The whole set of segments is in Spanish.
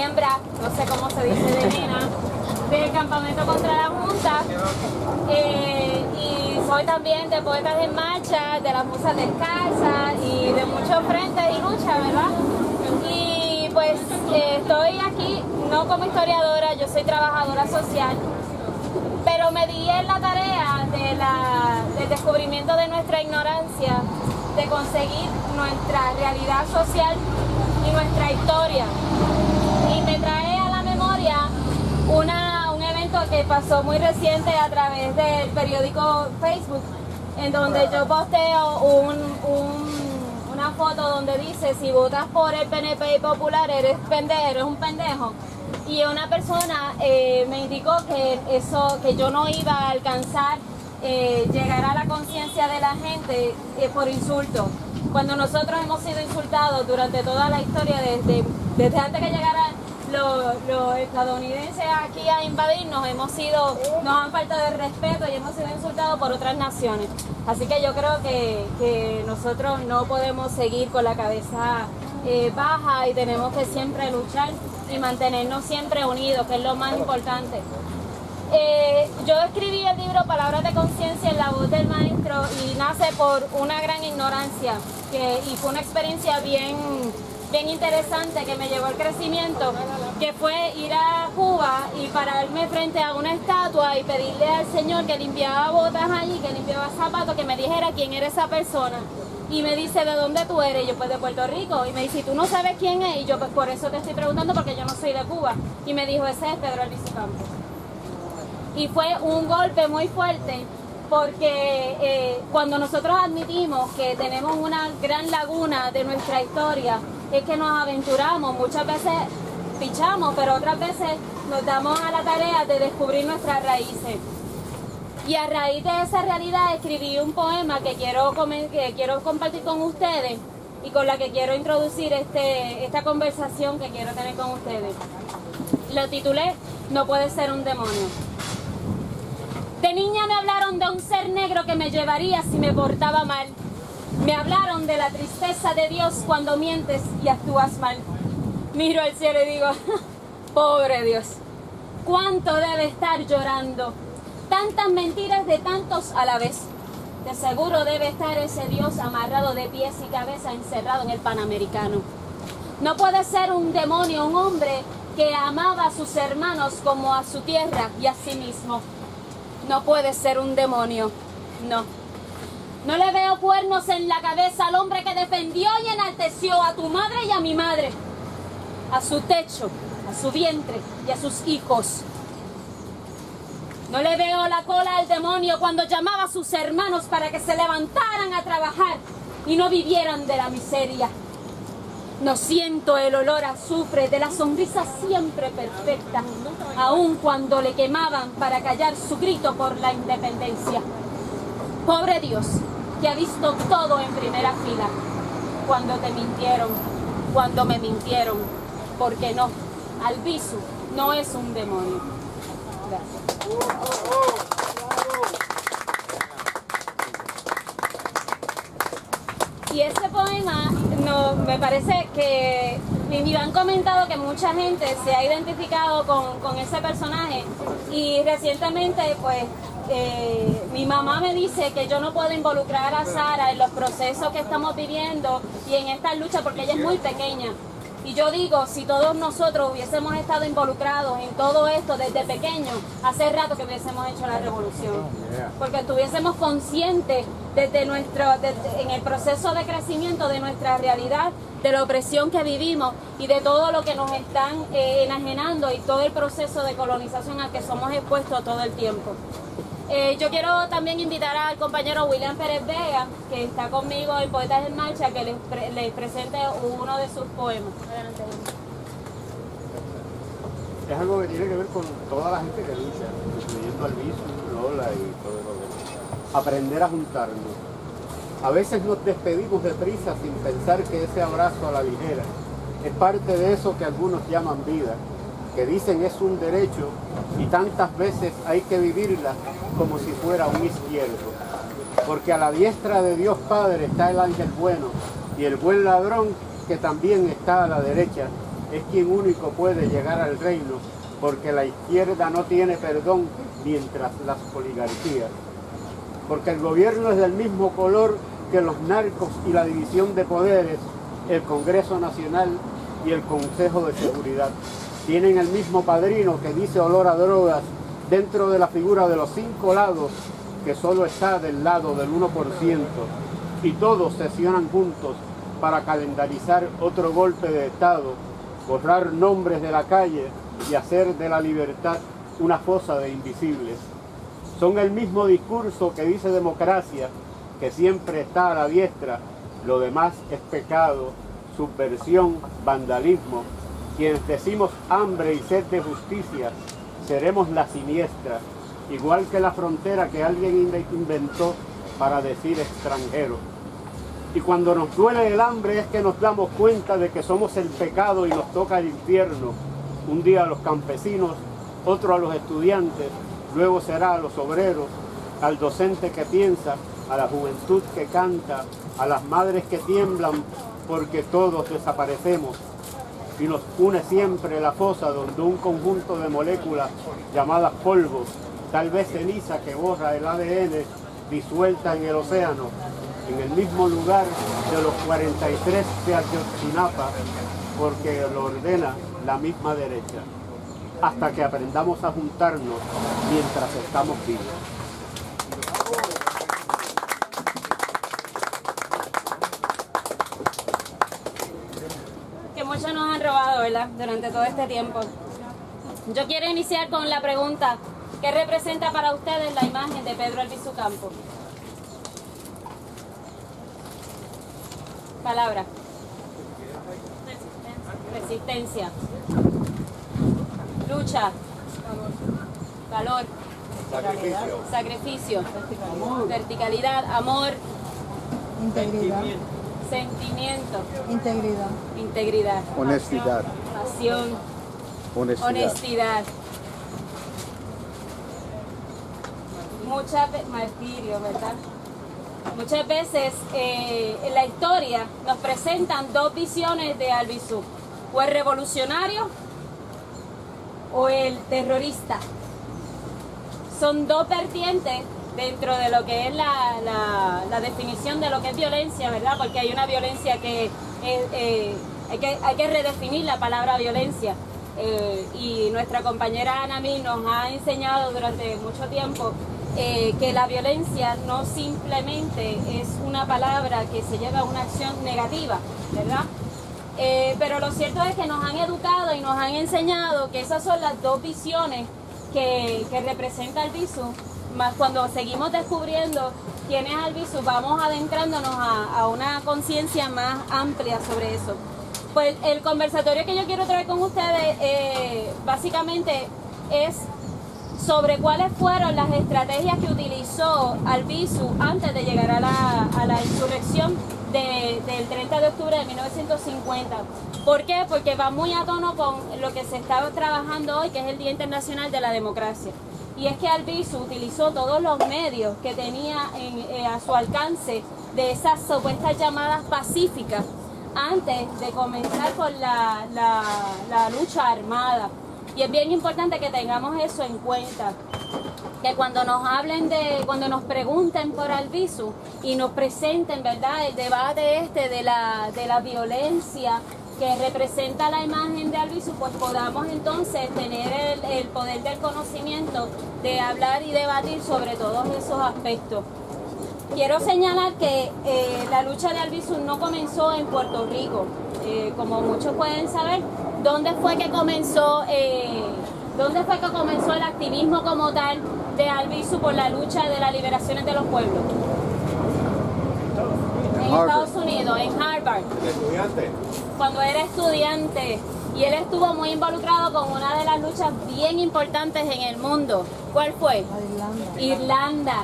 miembra, no sé cómo se dice de nena, del Campamento contra la Junta, y soy también de Poetas en Marcha, de las Musas Descalzas y de muchos frentes y luchas, ¿verdad? Y pues estoy aquí no como historiadora, yo soy trabajadora social, pero me di en la tarea del descubrimiento de nuestra ignorancia, de conseguir nuestra realidad social y nuestra historia. Y me trae a la memoria un evento que pasó muy reciente a través del periódico Facebook, en donde yo posteo una foto donde dice: si votas por el PNP y Popular eres un pendejo. Y una persona me indicó que yo no iba a alcanzar llegar a la conciencia de la gente por insulto. Cuando nosotros hemos sido insultados durante toda la historia, desde antes que llegaran los estadounidenses aquí a invadirnos, nos han faltado de respeto y hemos sido insultados por otras naciones. Así que yo creo que nosotros no podemos seguir con la cabeza baja y tenemos que siempre luchar y mantenernos siempre unidos, que es lo más importante. Yo escribí el libro Palabras de Conciencia en la voz del maestro y nace por una gran ignorancia y fue una experiencia bien interesante que me llevó al crecimiento, que fue ir a Cuba y pararme frente a una estatua y pedirle al Señor que limpiaba botas allí, que limpiaba zapatos, que me dijera quién era esa persona. Y me dice: ¿de dónde tú eres? Y yo: pues de Puerto Rico. Y me dice: ¿y tú no sabes quién es? Y yo: pues por eso te estoy preguntando, porque yo no soy de Cuba. Y me dijo: ese es Pedro Albizu Campos. Y fue un golpe muy fuerte, porque cuando nosotros admitimos que tenemos una gran laguna de nuestra historia, es que nos aventuramos, muchas veces pichamos, pero otras veces nos damos a la tarea de descubrir nuestras raíces. Y a raíz de esa realidad escribí un poema que quiero compartir con ustedes y con la que quiero introducir esta conversación que quiero tener con ustedes. Lo titulé No puede ser un demonio. De niña me hablaron de un ser negro que me llevaría si me portaba mal. Me hablaron de la tristeza de Dios cuando mientes y actúas mal. Miro al cielo y digo: pobre Dios, ¿cuánto debe estar llorando? Tantas mentiras de tantos a la vez. De seguro debe estar ese Dios amarrado de pies y cabeza, encerrado en el Panamericano. No puede ser un demonio, un hombre que amaba a sus hermanos como a su tierra y a sí mismo. No puede ser un demonio, no. No le veo cuernos en la cabeza al hombre que defendió y enalteció a tu madre y a mi madre, a su techo, a su vientre y a sus hijos. No le veo la cola al demonio cuando llamaba a sus hermanos para que se levantaran a trabajar y no vivieran de la miseria. No siento el olor a azufre de la sonrisa siempre perfecta, aun cuando le quemaban para callar su grito por la independencia. Pobre Dios, que ha visto todo en primera fila, cuando te mintieron, cuando me mintieron, porque no, Albizu no es un demonio. Gracias. Y este poema me parece que me han comentado que mucha gente se ha identificado con ese personaje, y recientemente pues mi mamá me dice que yo no puedo involucrar a Sara en los procesos que estamos viviendo y en esta lucha porque ella es muy pequeña. Y yo digo, si todos nosotros hubiésemos estado involucrados en todo esto desde pequeños, hace rato que hubiésemos hecho la revolución. Porque estuviésemos conscientes en el proceso de crecimiento de nuestra realidad, de la opresión que vivimos y de todo lo que nos están enajenando y todo el proceso de colonización al que somos expuestos todo el tiempo. Yo quiero también invitar al compañero William Pérez Vega, que está conmigo en Poetas en Marcha, que les presente uno de sus poemas. Adelante. Es algo que tiene que ver con toda la gente que lucha, incluyendo Albizu, Lola y todo lo demás. Aprender a juntarnos. A veces nos despedimos deprisa sin pensar que ese abrazo a la ligera es parte de eso que algunos llaman vida, que dicen es un derecho y tantas veces hay que vivirla como si fuera un izquierdo. Porque a la diestra de Dios Padre está el ángel bueno y el buen ladrón que también está a la derecha es quien único puede llegar al reino, porque la izquierda no tiene perdón mientras las oligarquías. Porque el gobierno es del mismo color que los narcos y la división de poderes, el Congreso Nacional y el Consejo de Seguridad. Tienen el mismo padrino que dice olor a drogas dentro de la figura de los 5 lados, que solo está del lado del 1%, y todos sesionan juntos para calendarizar otro golpe de Estado, borrar nombres de la calle y hacer de la libertad una fosa de invisibles. Son el mismo discurso que dice democracia, que siempre está a la diestra, lo demás es pecado, subversión, vandalismo. Quienes decimos hambre y sed de justicia, seremos la siniestra, igual que la frontera que alguien inventó para decir extranjero. Y cuando nos duele el hambre es que nos damos cuenta de que somos el pecado y nos toca el infierno. Un día a los campesinos, otro a los estudiantes, luego será a los obreros, al docente que piensa, a la juventud que canta, a las madres que tiemblan, porque todos desaparecemos. Y nos une siempre la fosa donde un conjunto de moléculas llamadas polvo, tal vez ceniza que borra el ADN, disuelta en el océano, en el mismo lugar de los 43 de Ayotzinapa, porque lo ordena la misma derecha, hasta que aprendamos a juntarnos mientras estamos vivos. Que muchos nos han robado, ¿verdad? Durante todo este tiempo. Yo quiero iniciar con la pregunta: ¿qué representa para ustedes la imagen de Pedro Albizu Campos? Palabra. Resistencia. Lucha. Valor. Sacrificio. Sacrificio. Verticalidad. Amor. Integridad. Sentimiento. Integridad. Integridad. Honestidad. Pasión. Honestidad. Honestidad. Martirio, ¿verdad? Muchas veces en la historia nos presentan dos visiones de Albizu: o el revolucionario o el terrorista. Son dos vertientes dentro de lo que es la definición de lo que es violencia, ¿verdad? Porque hay una violencia que hay que redefinir la palabra violencia. Y nuestra compañera Anamí nos ha enseñado durante mucho tiempo que la violencia no simplemente es una palabra que se lleva a una acción negativa, ¿verdad? Pero lo cierto es que nos han educado y nos han enseñado que esas son las dos visiones que representa Albizu. Más cuando seguimos descubriendo quién es Albizu, vamos adentrándonos a una conciencia más amplia sobre eso. Pues el conversatorio que yo quiero traer con ustedes básicamente es sobre cuáles fueron las estrategias que utilizó Albizu antes de llegar a la insurrección del 30 de octubre de 1950. ¿Por qué? Porque va muy a tono con lo que se está trabajando hoy, que es el Día Internacional de la Democracia. Y es que Albizu utilizó todos los medios que tenía a su alcance de esas supuestas llamadas pacíficas antes de comenzar con la lucha armada. Y es bien importante que tengamos eso en cuenta, que cuando nos hablen cuando nos pregunten por Albizu y nos presenten, ¿verdad?, el debate de la violencia que representa la imagen de Albizu, pues podamos entonces tener el poder del conocimiento de hablar y debatir sobre todos esos aspectos. Quiero señalar que la lucha de Albizu no comenzó en Puerto Rico. Como muchos pueden saber, ¿dónde fue que comenzó el activismo como tal de Albizu por la lucha de las liberaciones de los pueblos? En Estados Unidos, en Harvard. ¿Estudiante? Cuando era estudiante. Y él estuvo muy involucrado con una de las luchas bien importantes en el mundo. ¿Cuál fue? Irlanda.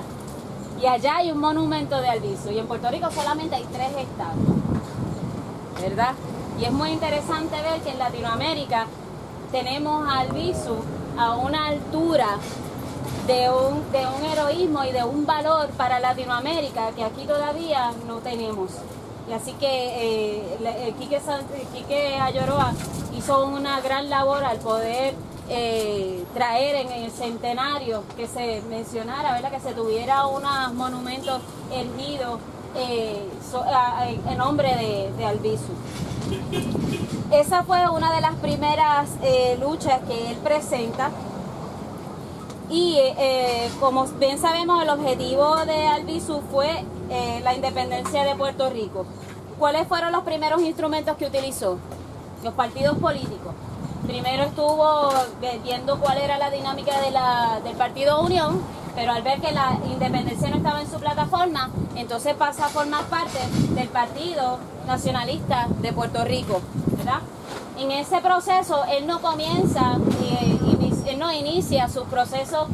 Y allá hay un monumento de Albizu. Y en Puerto Rico solamente hay 3 estados, ¿verdad? Y es muy interesante ver que en Latinoamérica tenemos a Albizu a una altura de un heroísmo y de un valor para Latinoamérica que aquí todavía no tenemos. Y así que Quique Ayoroa hizo una gran labor al poder traer en el centenario que se mencionara, ¿verdad? Que se tuviera unos monumentos erguidos en nombre de Albizu. Esa fue una de las primeras luchas que él presenta. Y como bien sabemos, el objetivo de Albizu fue la independencia de Puerto Rico. ¿Cuáles fueron los primeros instrumentos que utilizó? Los partidos políticos. Primero estuvo viendo cuál era la dinámica del Partido Unión, pero al ver que la independencia no estaba en su plataforma, entonces pasa a formar parte del Partido Nacionalista de Puerto Rico, ¿verdad? En ese proceso él no comienza, él no inicia sus procesos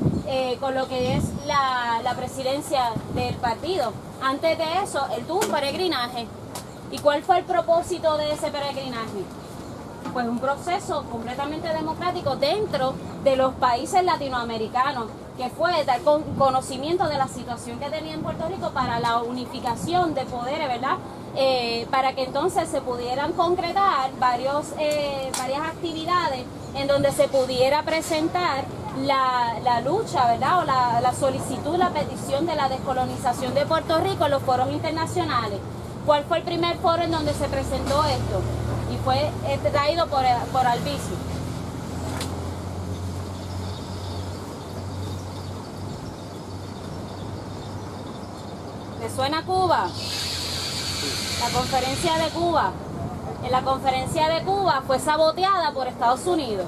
con lo que es la presidencia del partido. Antes de eso, él tuvo un peregrinaje. ¿Y cuál fue el propósito de ese peregrinaje? Pues un proceso completamente democrático dentro de los países latinoamericanos, que fue dar conocimiento de la situación que tenía en Puerto Rico para la unificación de poderes, ¿verdad? Para que entonces se pudieran concretar varias actividades en donde se pudiera presentar la lucha, ¿verdad? O la solicitud, la petición de la descolonización de Puerto Rico en los foros internacionales. ¿Cuál fue el primer foro en donde se presentó esto? Y fue traído por Albizu. ¿Le suena Cuba? La conferencia de Cuba. En la conferencia de Cuba fue saboteada por Estados Unidos.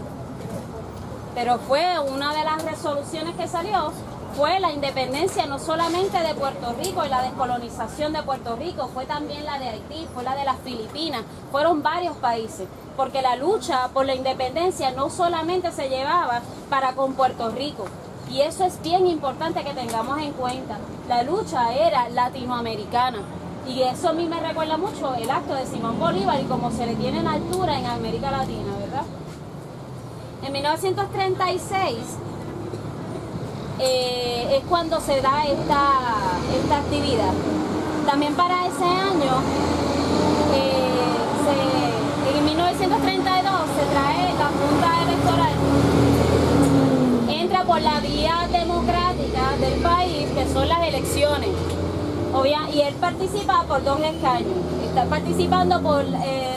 Pero fue una de las resoluciones que salió, fue la independencia no solamente de Puerto Rico y la descolonización de Puerto Rico, fue también la de Haití, fue la de las Filipinas, fueron varios países, porque la lucha por la independencia no solamente se llevaba para con Puerto Rico, y eso es bien importante que tengamos en cuenta, la lucha era latinoamericana, y eso a mí me recuerda mucho el acto de Simón Bolívar y cómo se le tiene en altura en América Latina, ¿verdad? En 1936 es cuando se da esta actividad. También para ese año, en 1932 se trae la Junta Electoral, entra por la vía democrática del país, que son las elecciones. Y él participa por 2 escaños. Está participando por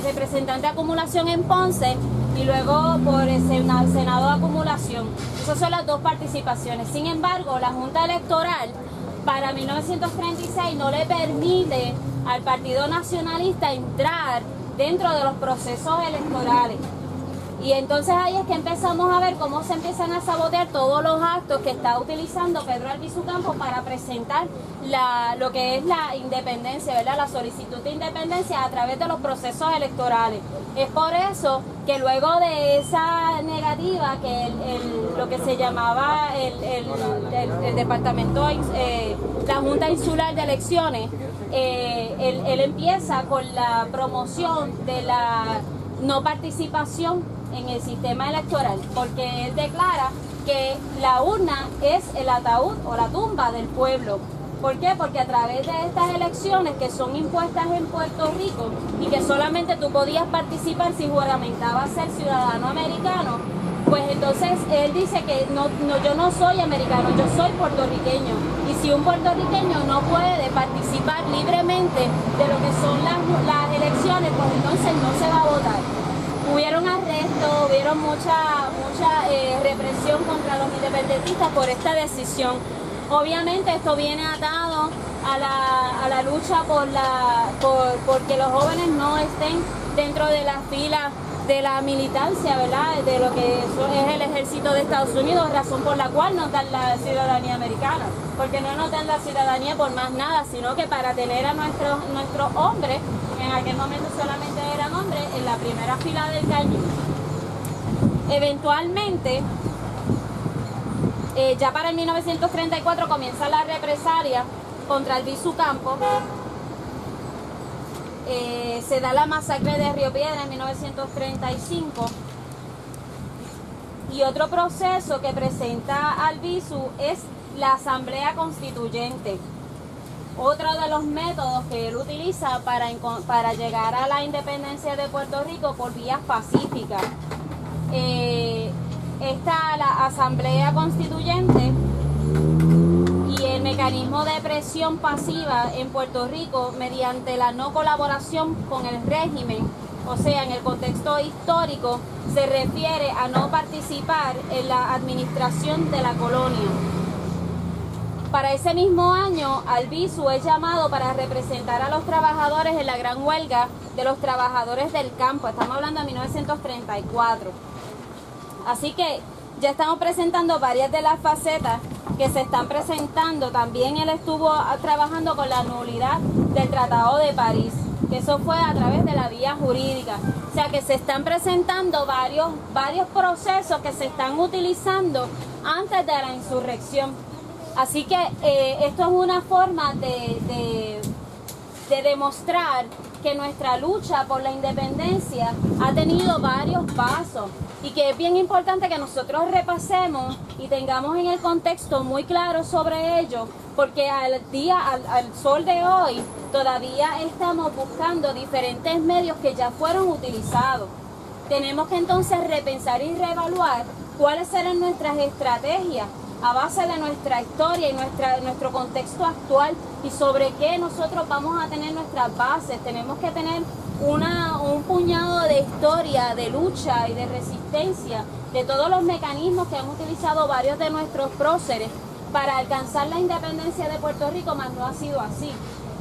representante de acumulación en Ponce y luego por el Senado de acumulación. Esas son las 2 participaciones. Sin embargo, la Junta Electoral para 1936 no le permite al Partido Nacionalista entrar dentro de los procesos electorales. Y entonces ahí es que empezamos a ver cómo se empiezan a sabotear todos los actos que está utilizando Pedro Albizu Campos para presentar lo que es la independencia, ¿verdad? La solicitud de independencia a través de los procesos electorales. Es por eso que luego de esa negativa, que lo que se llamaba el departamento, la Junta Insular de Elecciones, él empieza con la promoción de la no participación en el sistema electoral, porque él declara que la urna es el ataúd o la tumba del pueblo. ¿Por qué? Porque a través de estas elecciones que son impuestas en Puerto Rico y que solamente tú podías participar si juramentabas ser ciudadano americano, pues entonces él dice que yo no soy americano, yo soy puertorriqueño. Y si un puertorriqueño no puede participar libremente de lo que son las elecciones, pues entonces no se va a votar. Hubieron arrestos, hubieron mucha represión contra los independentistas por esta decisión. Obviamente esto viene atado a la lucha porque los jóvenes no estén dentro de las filas de la militancia, ¿verdad? De lo que es el ejército de Estados Unidos, razón por la cual no dan la ciudadanía americana, porque no nos dan la ciudadanía por más nada, sino que para tener a nuestros hombres, en aquel momento solamente eran hombres, en la primera fila del cañón. Eventualmente, ya para el 1934 comienza la represalia contra Albizu Campos. Se da la masacre de Río Piedra en 1935. Y otro proceso que presenta Albizu es la Asamblea Constituyente, otro de los métodos que él utiliza para llegar a la independencia de Puerto Rico por vías pacíficas. Está la Asamblea Constituyente y el mecanismo de presión pasiva en Puerto Rico mediante la no colaboración con el régimen, o sea, en el contexto histórico, se refiere a no participar en la administración de la colonia. Para ese mismo año, Albizu es llamado para representar a los trabajadores en la gran huelga de los trabajadores del campo. Estamos hablando de 1934. Así que ya estamos presentando varias de las facetas que se están presentando. También él estuvo trabajando con la nulidad del Tratado de París, que eso fue a través de la vía jurídica. O sea que se están presentando varios procesos que se están utilizando antes de la insurrección. Así que esto es una forma de demostrar que nuestra lucha por la independencia ha tenido varios pasos y que es bien importante que nosotros repasemos y tengamos en el contexto muy claro sobre ello, porque al sol de hoy todavía estamos buscando diferentes medios que ya fueron utilizados. Tenemos que entonces repensar y reevaluar cuáles serán nuestras estrategias a base de nuestra historia y nuestro contexto actual y sobre qué nosotros vamos a tener nuestras bases. Tenemos que tener un puñado de historia, de lucha y de resistencia de todos los mecanismos que han utilizado varios de nuestros próceres para alcanzar la independencia de Puerto Rico, mas no ha sido así.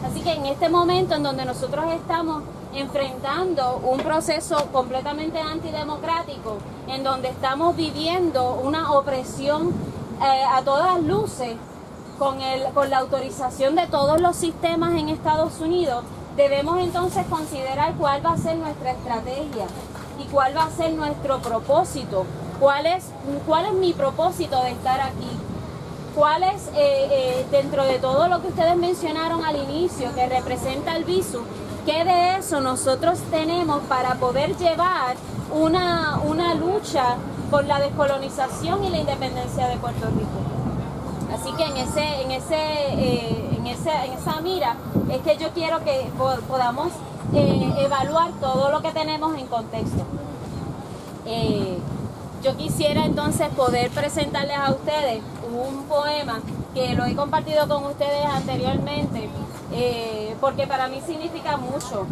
Así que en este momento en donde nosotros estamos enfrentando un proceso completamente antidemocrático, en donde estamos viviendo una opresión a todas luces, con la autorización de todos los sistemas en Estados Unidos, debemos entonces considerar cuál va a ser nuestra estrategia y cuál va a ser nuestro propósito. ¿Cuál es mi propósito de estar aquí? ¿Cuál es, dentro de todo lo que ustedes mencionaron al inicio, que representa Albizu, qué de eso nosotros tenemos para poder llevar una lucha por la descolonización y la independencia de Puerto Rico? Así que en esa mira es que yo quiero que podamos evaluar todo lo que tenemos en contexto. Yo quisiera entonces poder presentarles a ustedes un poema que lo he compartido con ustedes anteriormente, porque para mí significa mucho.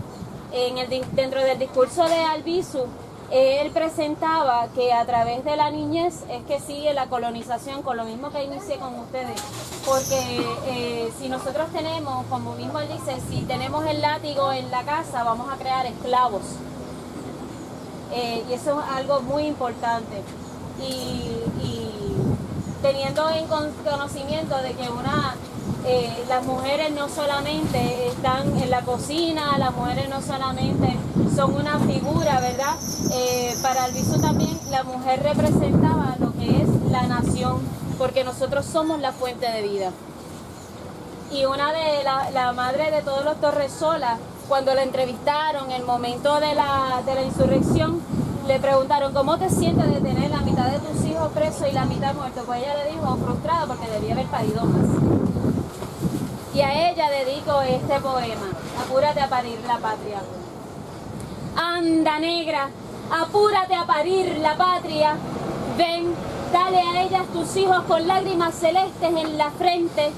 Dentro del discurso de Albizu, él presentaba que a través de la niñez es que sigue la colonización, con lo mismo que inicié con ustedes, porque si nosotros tenemos, como mismo él dice, si tenemos el látigo en la casa, vamos a crear esclavos, y eso es algo muy importante, y teniendo en conocimiento de que las mujeres no solamente están en la cocina, las mujeres no solamente son una figura, ¿verdad? Para Albizu también la mujer representaba lo que es la nación, porque nosotros somos la fuente de vida. Y una de la madre de todos los Torresola, cuando la entrevistaron en el momento de la insurrección, le preguntaron, ¿cómo te sientes de tener la mitad de tus hijos presos y la mitad muertos? Pues ella le dijo, frustrada porque debía haber parido más. Y a ella dedico este poema, Apúrate a parir la patria. Anda, negra, apúrate a parir la patria. Ven, dale a ellas tus hijos con lágrimas celestes en la frente.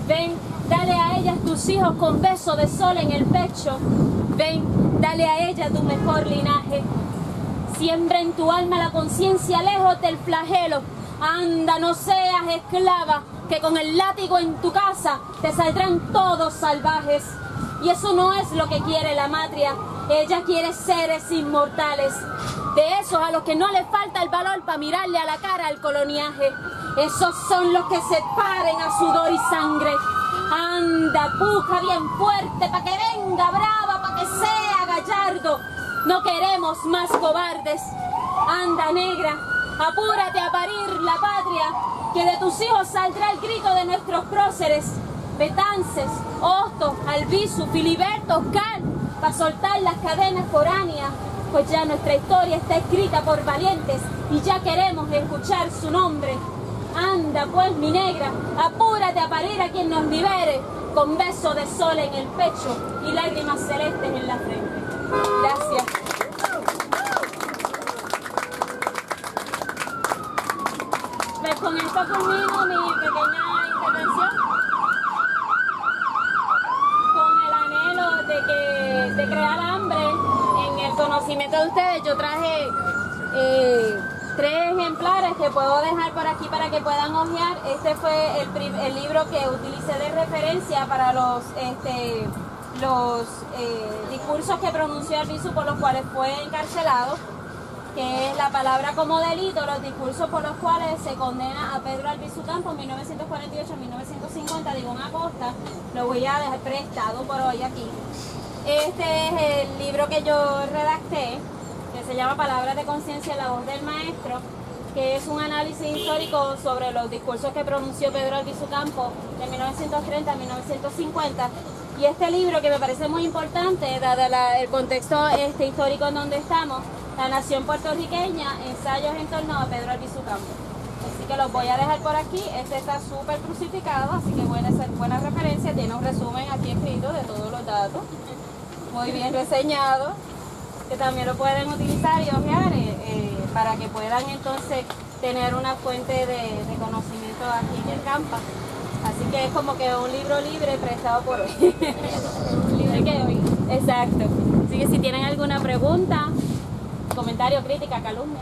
Ven, dale a ellas tus hijos con beso de sol en el pecho. Ven, dale a ella tu mejor linaje. Siembra en tu alma la conciencia lejos del flagelo. Anda, no seas esclava, que con el látigo en tu casa te saldrán todos salvajes. Y eso no es lo que quiere la matria. Ella quiere seres inmortales, de esos a los que no les falta el valor para mirarle a la cara al coloniaje. Esos son los que se paren a sudor y sangre. Anda, puja bien fuerte para que venga brava, para que sea gallardo. No queremos más cobardes. Anda, negra, apúrate a parir la patria, que de tus hijos saldrá el grito de nuestros próceres. Betances, Hostos, Albizu, Filiberto, Oscar, para soltar las cadenas foráneas, pues ya nuestra historia está escrita por valientes y ya queremos escuchar su nombre. Anda pues, mi negra, apúrate a parir a quien nos libere, con beso de sol en el pecho y lágrimas celestes en la frente. Gracias. Pues con esto culmino mi pequeña intervención. Con el anhelo de crear hambre en el conocimiento de ustedes, yo traje 3 ejemplares que puedo dejar por aquí para que puedan hojear. Este fue el libro que utilicé de referencia para los discursos que pronunció Albizu por los cuales fue encarcelado, que es La palabra como delito, los discursos por los cuales se condena a Pedro Albizu Campos en 1948 a 1950 de Ivonne Acosta. Lo voy a dejar prestado por hoy aquí. Este es el libro que yo redacté, que se llama Palabras de conciencia, la voz del maestro, que es un análisis histórico sobre los discursos que pronunció Pedro Albizu Campos de 1930 a 1950. Y este libro, que me parece muy importante, dado el contexto histórico en donde estamos, la nación puertorriqueña, ensayos en torno a Pedro Albizu Campos. Así que los voy a dejar por aquí. Este está súper crucificado, así que puede ser buena referencia. Tiene un resumen aquí escrito de todos los datos, muy bien reseñado, que también lo pueden utilizar y hojear para que puedan entonces tener una fuente de conocimiento aquí en el campo. Así que es como que un libro libre prestado por hoy. Libre que hoy. Exacto. Así que si tienen alguna pregunta, comentario, crítica, calumnia.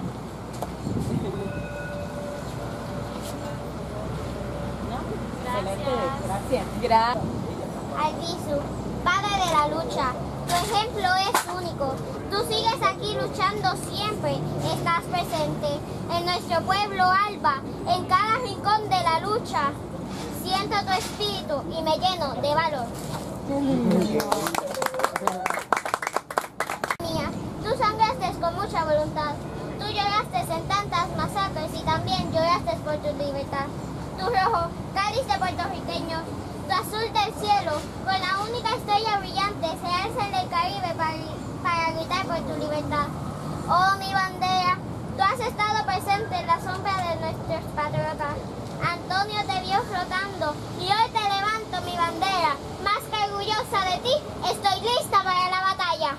Gracias. Gracias. Albizu, padre de la lucha, tu ejemplo es único. Tú sigues aquí luchando siempre, estás presente en nuestro pueblo Alba, en cada rincón de la lucha. Siento tu espíritu y me lleno de valor. Mía, tú sangraste con mucha voluntad. Tú lloraste en tantas masacres y también lloraste por tu libertad. Tu rojo, cáliz de puertorriqueños, tu azul del cielo, con la única estrella brillante, se alza en el Caribe para gritar por tu libertad. Oh, mi bandera, tú has estado presente en la sombra de nuestros patriotas. Antonio te vio flotando y hoy te levanto mi bandera. Más que orgullosa de ti, estoy lista para la batalla.